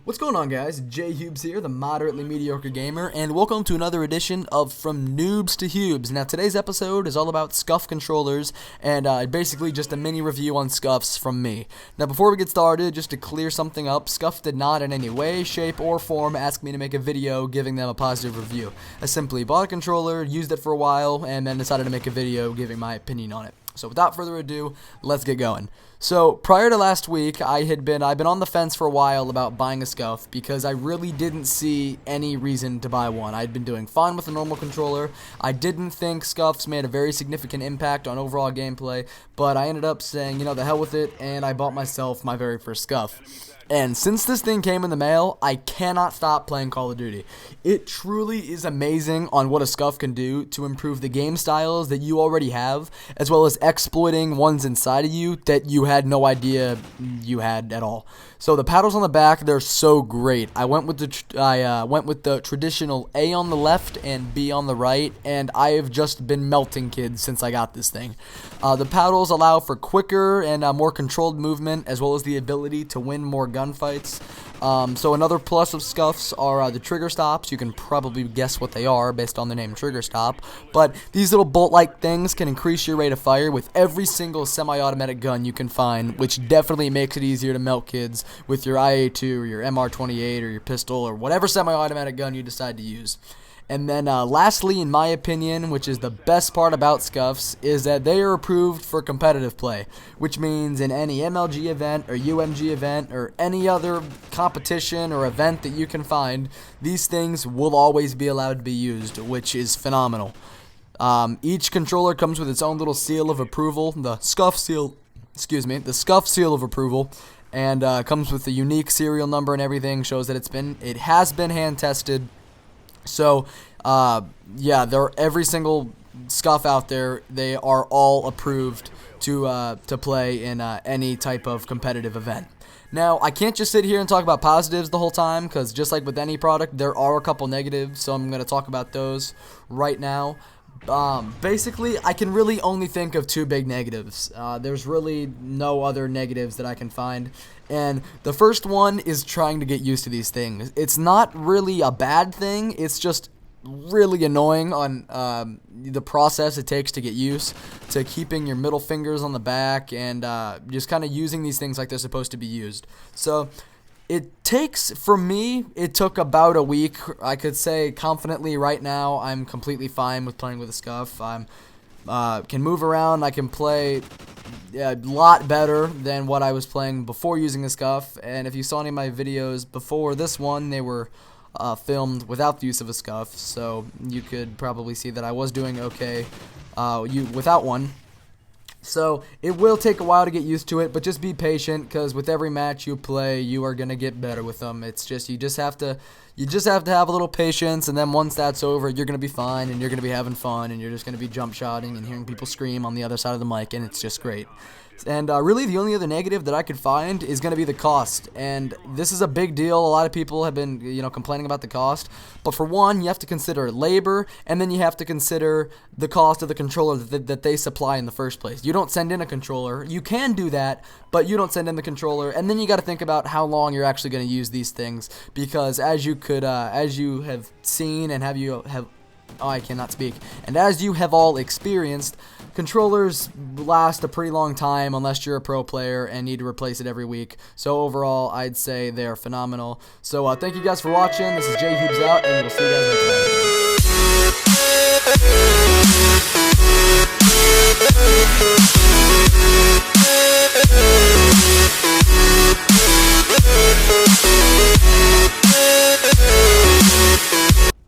What's going on, guys? J-Hubes here, the moderately mediocre gamer, and welcome to another edition of From Noobs to Hubes. Now, today's episode is all about Scuf Controllers, and basically just a mini review on Scufs from me. Now, before we get started, just to clear something up, Scuf did not in any way, shape, or form ask me to make a video giving them a positive review. I simply bought a controller, used it for a while, and then decided to make a video giving my opinion on it. So without further ado, let's get going. So prior to last week, I've been on the fence for a while about buying a Scuf because I really didn't see any reason to buy one. I'd been doing fine with a normal controller. I didn't think Scufs made a very significant impact on overall gameplay, but I ended up saying, you know, the hell with it, and I bought myself my very first Scuf. And since this thing came in the mail, I cannot stop playing Call of Duty. It truly is amazing on what a Scuf can do to improve the game styles that you already have, as well as exploiting ones inside of you that you had no idea you had at all. So the paddles on the back, they're so great. I went with the traditional A on the left and B on the right, and I have just been melting kids since I got this thing. The paddles allow for quicker and more controlled movement, as well as the ability to win more gunfights. So another plus of Scufs are the trigger stops. You can probably guess what they are based on the name trigger stop, but these little bolt-like things can increase your rate of fire with every single semi-automatic gun you can find, which definitely makes it easier to melt kids with your IA-2 or your MR-28 or your pistol or whatever semi-automatic gun you decide to use. And then lastly, in my opinion, which is the best part about Scufs, is that they are approved for competitive play, which means in any MLG event or UMG event or any other competition or event that you can find, these things will always be allowed to be used, which is phenomenal. Each controller comes with its own little seal of approval, the Scuf seal of approval, and comes with the unique serial number and everything, shows that it has been hand tested. So, yeah, every single Scuf out there, they are all approved to play in any type of competitive event. Now, I can't just sit here and talk about positives the whole time, because just like with any product, there are a couple negatives, so I'm going to talk about those right now. Basically, I can really only think of two big negatives. There's really no other negatives that I can find. And the first one is trying to get used to these things. It's not really a bad thing. It's just really annoying on the process it takes to get used to keeping your middle fingers on the back and just kind of using these things like they're supposed to be used. So for me, it took about a week. I could say confidently right now I'm completely fine with playing with a Scuf. Can move around. I can play a lot better than what I was playing before using the Scuf. And if you saw any of my videos before this one, they were filmed without the use of a Scuf. So you could probably see that I was doing okay without one. So it will take a while to get used to it, but just be patient, because with every match you play, you are gonna get better with them. It's just you just have to have a little patience, and then once that's over, you're gonna be fine, and you're gonna be having fun, and you're just gonna be jump shotting and hearing people scream on the other side of the mic, and it's just great. And really, the only other negative that I could find is going to be the cost. And this is a big deal. A lot of people have been, complaining about the cost. But for one, you have to consider labor, and then you have to consider the cost of the controller that they supply in the first place. You don't send in a controller. You can do that, but you don't send in the controller. And then you got to think about how long you're actually going to use these things, because as you have seen and I cannot speak. And as you have all experienced, controllers last a pretty long time unless you're a pro player and need to replace it every week. So overall, I'd say they're phenomenal. So thank you guys for watching. This is J-Hubes out, and we'll see you guys next time.